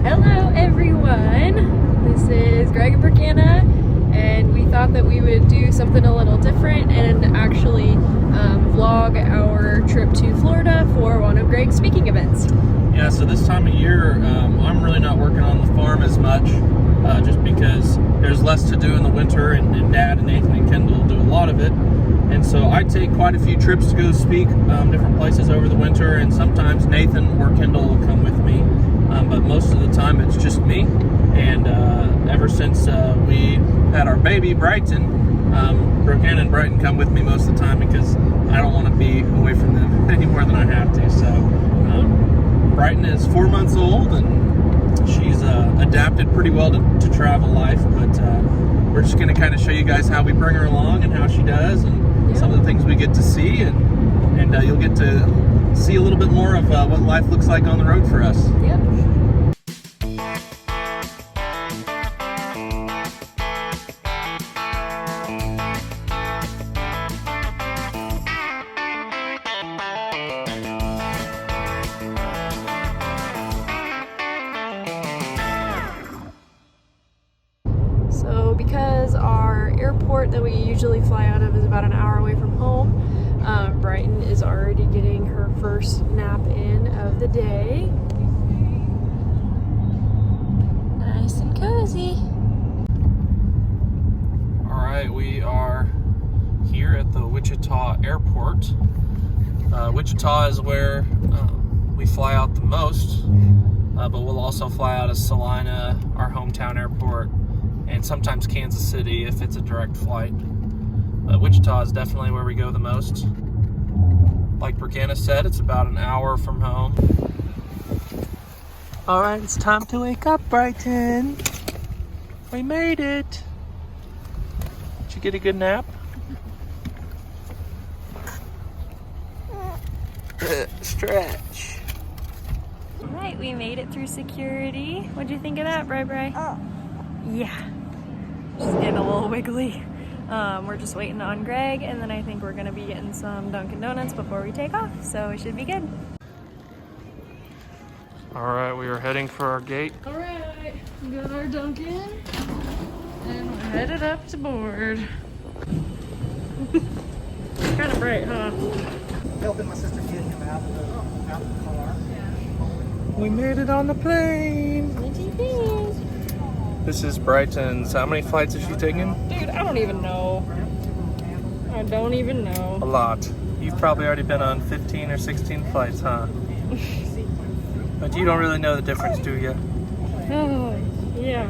Hello everyone, this is Greg and BrookeAnna, and we thought that we would do something a little different and actually vlog our trip to Florida for one of Greg's speaking events. Yeah, so this time of year, I'm really not working on the farm as much, just because there's less to do in the winter, and Dad and Nathan and Kendall do a lot of it. And so I take quite a few trips to go speak different places over the winter, and sometimes Nathan or Kendall will come with me, but most of the time it's just me. And ever since we had our baby Brighton, BrookeAnna and Brighton come with me most of the time because I don't want to be away from them any more than I have to. So Brighton is 4 months old, and she's adapted pretty well to travel life, but we're just going to kind of show you guys how we bring her along and how she does, and some of the things we get to see, and you'll get to see a little bit more of what life looks like on the road for us. Yep. So because our airport that we usually fly out of is about an hour away from home, Brighton is already getting her first nap in of the day. Nice and cozy. Alright, we are here at the Wichita airport. Wichita is where we fly out the most, but we'll also fly out of Salina, our hometown airport, and sometimes Kansas City if it's a direct flight. But Wichita is definitely where we go the most. Like BrookeAnna said, it's about an hour from home. All right, it's time to wake up, Brighton. We made it. Did you get a good nap? Stretch. All right, we made it through security. What'd you think of that, Bri? Yeah, she's getting a little wiggly. We're just waiting on Greg, and then I think we're gonna be getting some Dunkin' Donuts before we take off, so it should be good. All right, we are heading for our gate. All right, we got our Dunkin', and we're headed up to board. Kind of bright, huh? Helping my sister get him out of the car. We made it on the plane. This is Brighton's. How many flights has she taken? Dude, I don't even know. I don't even know. A lot. You've probably already been on 15 or 16 flights, huh? But you don't really know the difference, do you? Oh, yeah.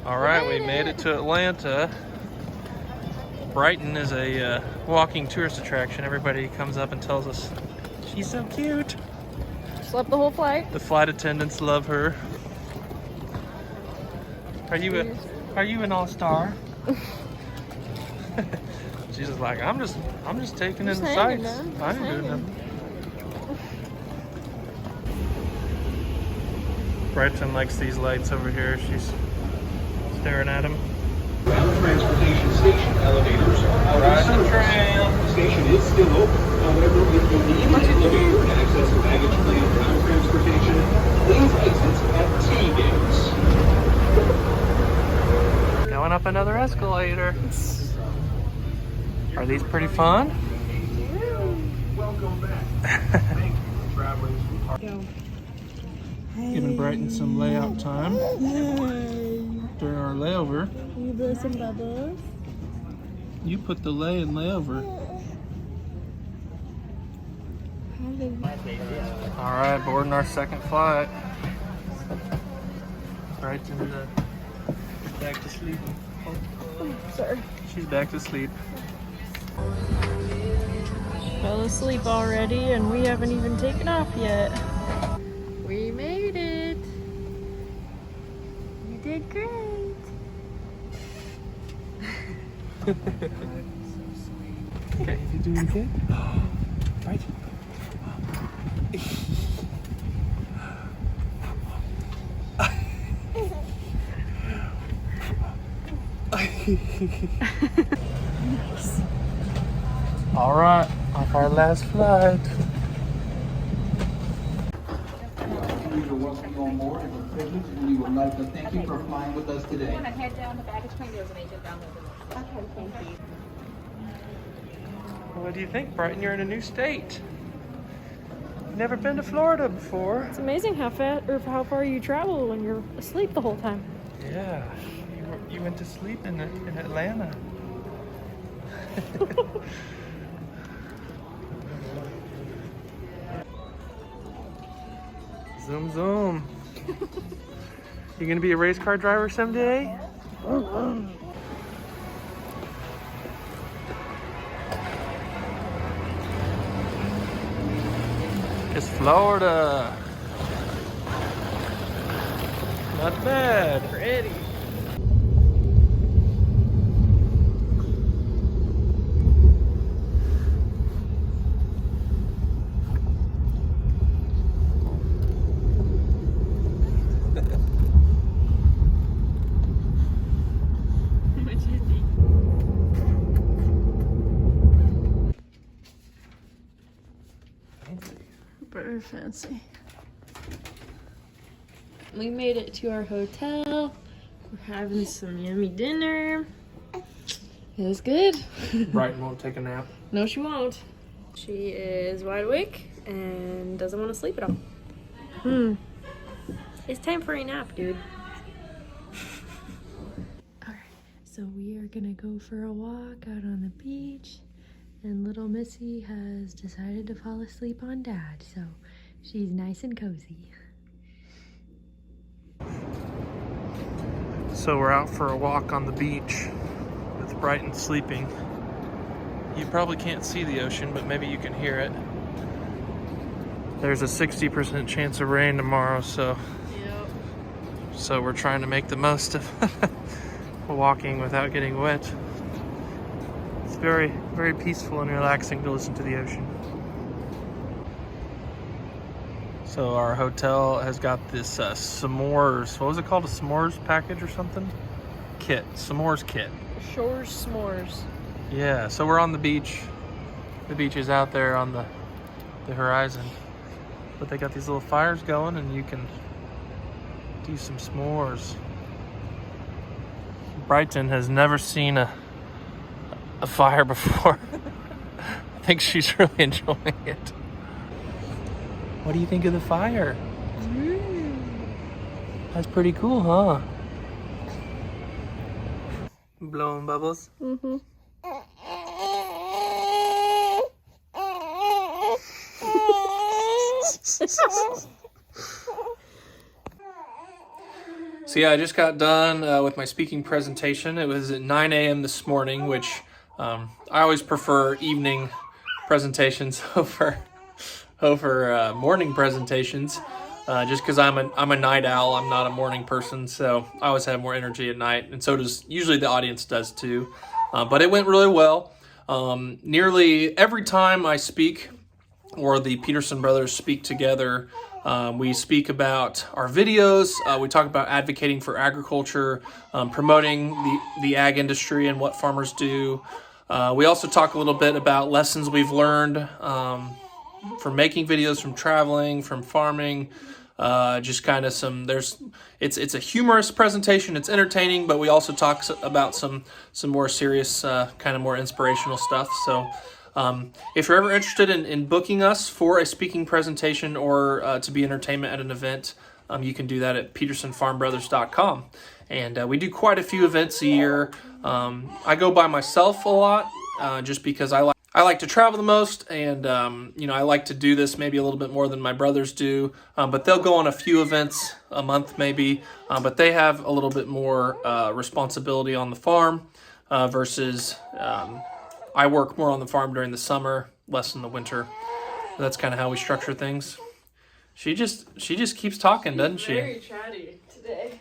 All right, we made it to Atlanta. Brighton is a walking tourist attraction. Everybody comes up and tells us she's so cute. Slept the whole flight. The flight attendants love her. Are you an all-star? She's just like, I'm just taking in the sights. I ain't doing nothing. Brighton likes these lights over here. She's staring at them. Ground transportation station elevators are Ride the tram. The station is still open. However, if you need an elevator and access to baggage claim ground transportation, please exit at T gates. Going up another escalator. Are these pretty fun? Welcome back. Thank you for traveling. Giving Brighton some layout time during our layover. You blow some bubbles. You put the lay in layover. All right, boarding our second flight. Brighton back to sleep. Sorry. She's back to sleep. Fell asleep already, and we haven't even taken off yet. We made it. You did great. Okay, you doing good? Right. Nice. All right, off our last flight. We are welcome you on board. It's a privilege, and we would like to thank you for flying with us today. Want to head down the baggage claim? There's an agent down there. Okay, thank you. What do you think, Brighton? You're in a new state. Never been to Florida before. It's amazing how far you travel when you're asleep the whole time. Yeah, you went to sleep in Atlanta. Zoom, zoom. You gonna be a race car driver someday? It's Florida. Not bad. Pretty. Very fancy. We made it to our hotel. We're having some yummy dinner. It was good. Brighton won't take a nap. No, she won't. She is wide awake and doesn't want to sleep at all. It's time for a nap, dude. Alright, so we are gonna go for a walk out on the beach. And little Missy has decided to fall asleep on Dad, so she's nice and cozy. So we're out for a walk on the beach with Brighton sleeping. You probably can't see the ocean, but maybe you can hear it. There's a 60% chance of rain tomorrow, so we're trying to make the most of walking without getting wet. It's very, very peaceful and relaxing to listen to the ocean. So our hotel has got this s'mores, what was it called? A s'mores package or something? Kit, s'mores kit. Shores s'mores. Yeah, so we're on the beach. The beach is out there on the horizon. But they got these little fires going and you can do some s'mores. Brighton has never seen a fire before. I think she's really enjoying it. What do you think of the fire? That's pretty cool, huh? Blowing bubbles? Mm-hmm. So yeah, I just got done with my speaking presentation. It was at 9 a.m. this morning, which I always prefer evening presentations over morning presentations, just because I'm a night owl. I'm not a morning person, so I always have more energy at night, and so does usually the audience does too. But it went really well. Nearly every time I speak, or the Peterson brothers speak together, we speak about our videos. We talk about advocating for agriculture, promoting the ag industry and what farmers do. We also talk a little bit about lessons we've learned from making videos, from traveling, from farming. Just kind of it's a humorous presentation. It's entertaining, but we also talk about some more serious, kind of more inspirational stuff. So if you're ever interested in booking us for a speaking presentation or to be entertainment at an event, you can do that at petersonfarmbrothers.com. And we do quite a few events a year. I go by myself a lot, just because I like to travel the most, and I like to do this maybe a little bit more than my brothers do. But they'll go on a few events a month maybe, but they have a little bit more responsibility on the farm versus I work more on the farm during the summer, less in the winter. That's kind of how we structure things. She just keeps talking, doesn't she? Very chatty today.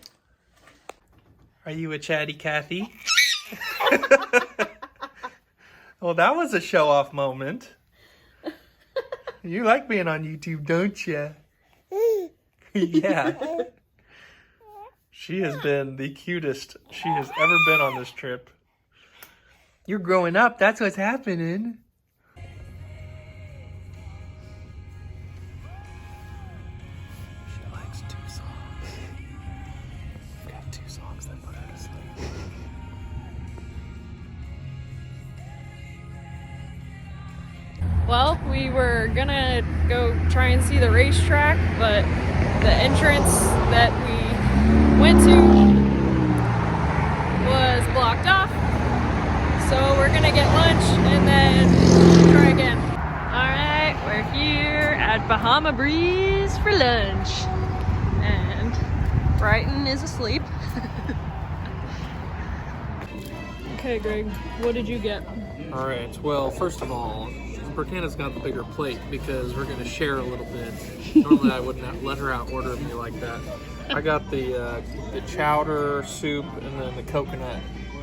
Are you a chatty Cathy? Well, that was a show-off moment. You like being on YouTube, don't you? Yeah. She has been the cutest she has ever been on this trip. You're growing up, that's what's happening. She likes 2 songs. Got 2 songs that put her to sleep. Well, we were gonna go try and see the racetrack, but the entrance that we went to was blocked off. So we're gonna get lunch and then try again. All right, we're here at Bahama Breeze for lunch. And Brighton is asleep. Okay, Greg, what did you get? All right, well, first of all, BrookeAnna's got the bigger plate because we're gonna share a little bit. Normally I wouldn't let her out order me like that. I got the chowder soup and then the coconut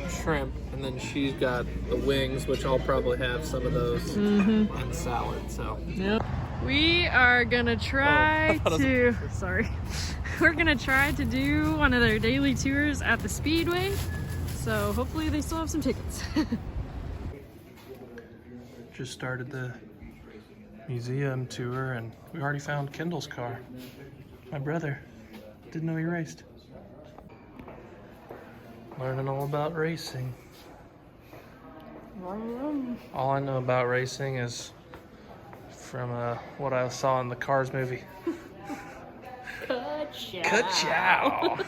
shrimp, and then she's got the wings, which I'll probably have some of those and salad. So yep. We are gonna try we're gonna try to do one of their daily tours at the Speedway. So hopefully they still have some tickets. just started the museum tour and we already found Kendall's car. My brother didn't know he raced. Learning all about racing. All I know about racing is from what I saw in the Cars movie. Ka-chow. Ka-chow. So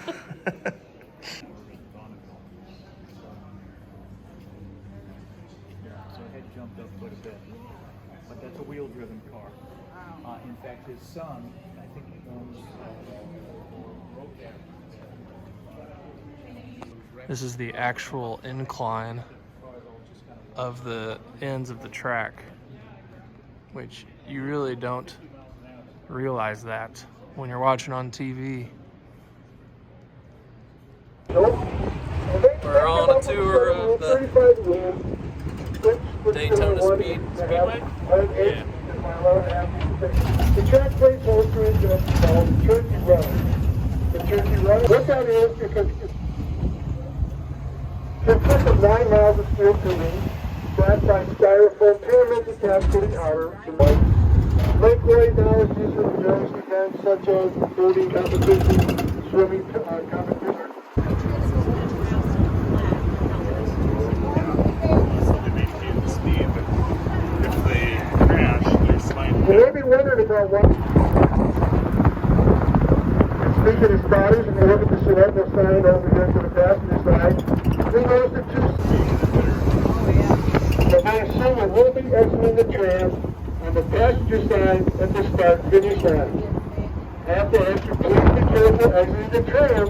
it had jumped up quite a bit. But that's a wheel-driven car. In fact, his son, I think he owns This is the actual incline of the ends of the track, which you really don't realize that when you're watching on TV. We're on a tour of the Daytona Speedway. Yeah. The track plates also is called Turkey Run. The Turkey Run, what that is, because it consists of 9 miles of steel tubing, wrapped by styrofoam pyramids attached to the outer to light. Microwave now is used in various events such as boating competitions, swimming competitions. You may be wondering about what. Speaking of spotters, if you look at the cylindrical sign over here to the passenger side, we notice the 2 seats. And I assume it will be exiting the tram on the passenger side at the start-finish line. After exit, please be careful exiting the tram.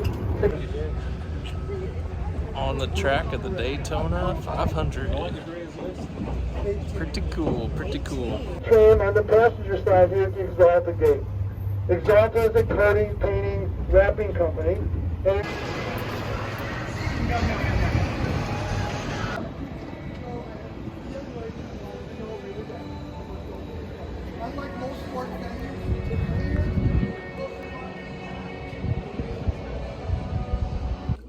On the track of the Daytona 500. Pretty cool, pretty cool. Tram on the passenger side here at the Exalta gate. Exalta is a coating, painting, wrapping company. And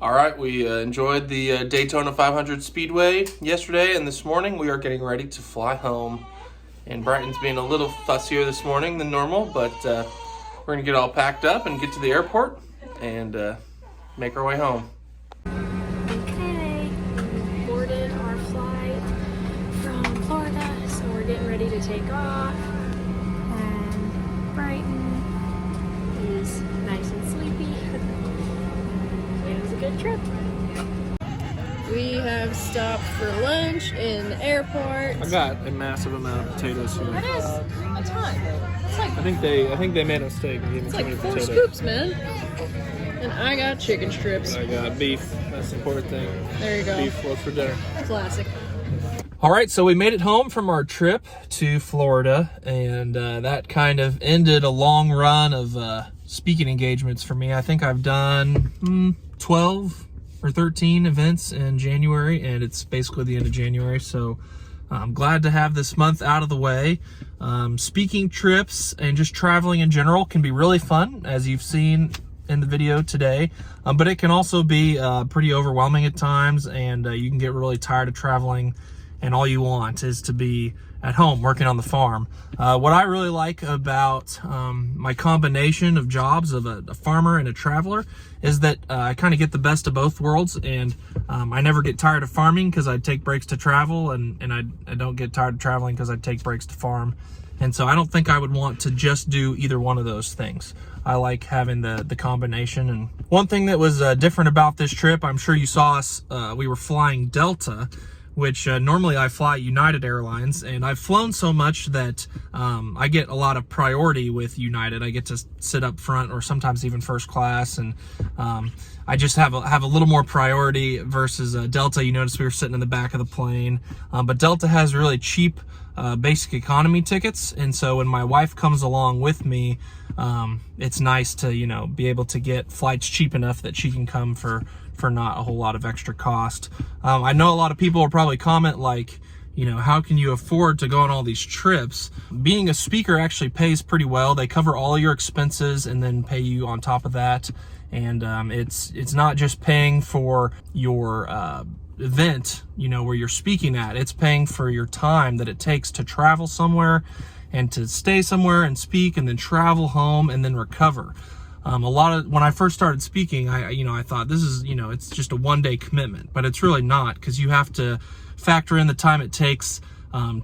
All right, we enjoyed the Daytona 500 Speedway yesterday, and this morning we are getting ready to fly home. And Brighton's being a little fussier this morning than normal, but we're gonna get all packed up and get to the airport and make our way home. Okay, boarded our flight from Florida, so we're getting ready to take off. And Brighton is nice and sleepy. It was a good trip. We have stopped for lunch in the airport. I got a massive amount of potatoes here. That is a ton. It's like, I think they made a mistake and gave me it's too like many 4 potatoes. scoops, man. And I got chicken strips. I got beef. That's the important thing. There you go. Beef floats for dinner. Classic. All right, so we made it home from our trip to Florida, and that kind of ended a long run of speaking engagements for me. I think I've done 12 or 13 events in January, and it's basically the end of January, so I'm glad to have this month out of the way. Speaking trips and just traveling in general can be really fun, as you've seen in the video today, but it can also be pretty overwhelming at times, and you can get really tired of traveling, and all you want is to be at home working on the farm. What I really like about my combination of jobs of a farmer and a traveler is that I kind of get the best of both worlds, and I never get tired of farming because I take breaks to travel, and I don't get tired of traveling because I take breaks to farm. And so I don't think I would want to just do either one of those things. I like having the combination. And one thing that was different about this trip, I'm sure you saw us, we were flying Delta, which normally I fly United Airlines, and I've flown so much that I get a lot of priority with United. I get to sit up front or sometimes even first class, and I just have a little more priority versus Delta. You notice we were sitting in the back of the plane, but Delta has really cheap basic economy tickets, and so when my wife comes along with me, it's nice to, you know, be able to get flights cheap enough that she can come for not a whole lot of extra cost. I know a lot of people will probably comment like, you know, how can you afford to go on all these trips? Being a speaker actually pays pretty well. They cover all your expenses and then pay you on top of that. And it's not just paying for your event, you know, where you're speaking at. It's paying for your time that it takes to travel somewhere and to stay somewhere and speak and then travel home and then recover. When I first started speaking, I thought this is, you know, it's just a one-day commitment, but it's really not, because you have to factor in the time it takes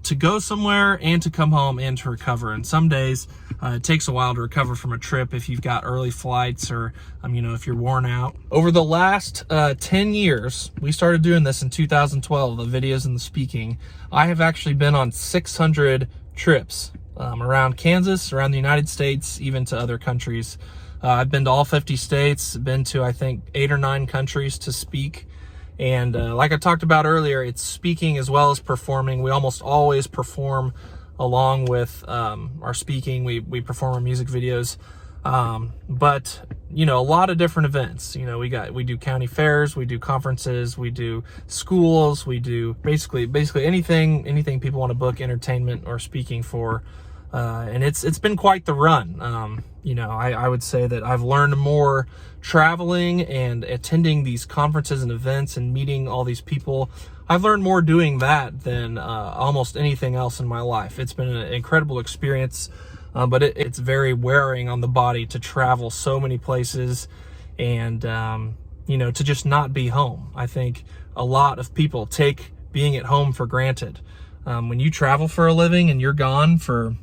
to go somewhere and to come home and to recover. And some days it takes a while to recover from a trip if you've got early flights or, you know, if you're worn out. Over the last 10 years, we started doing this in 2012, the videos and the speaking. I have actually been on 600 trips around Kansas, around the United States, even to other countries. I've been to all 50 states, been to, I think, 8 or 9 countries to speak. And like I talked about earlier, it's speaking as well as performing. We almost always perform along with our speaking. We perform our music videos. But, you know, a lot of different events. You know, we do county fairs, we do conferences, we do schools, we do basically anything people want to book entertainment or speaking for. And it's been quite the run. You know, I would say that I've learned more traveling and attending these conferences and events and meeting all these people. I've learned more doing that than almost anything else in my life. It's been an incredible experience, but it's very wearing on the body to travel so many places and, you know, to just not be home. I think a lot of people take being at home for granted. When you travel for a living and you're gone for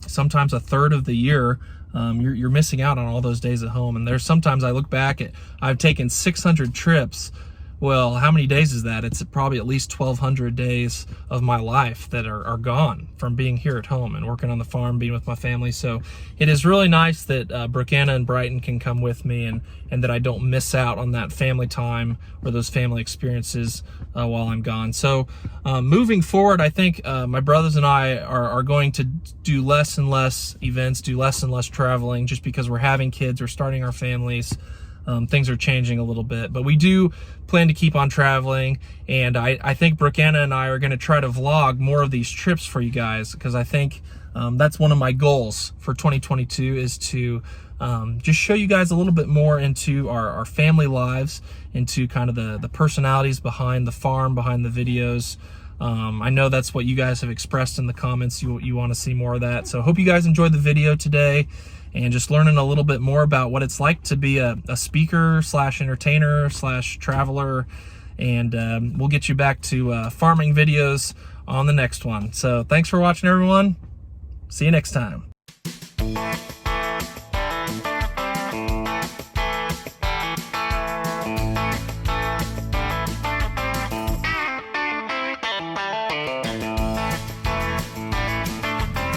sometimes a third of the year, you're missing out on all those days at home. And there's sometimes I look back at, I've taken 600 trips. Well, how many days is that? It's probably at least 1,200 days of my life that are gone from being here at home and working on the farm, being with my family. So it is really nice that BrookeAnna and Brighton can come with me, and that I don't miss out on that family time or those family experiences while I'm gone. So moving forward, I think my brothers and I are going to do less and less events, do less and less traveling, just because we're having kids, we're starting our families. Things are changing a little bit, but we do plan to keep on traveling. And I think BrookeAnna and I are going to try to vlog more of these trips for you guys, because I think that's one of my goals for 2022 is to just show you guys a little bit more into our family lives, into kind of the personalities behind the farm, behind the videos. I know that's what you guys have expressed in the comments. You want to see more of that. So hope you guys enjoyed the video today, and just learning a little bit more about what it's like to be a speaker / entertainer / traveler. And we'll get you back to farming videos on the next one. So thanks for watching, everyone. See you next time.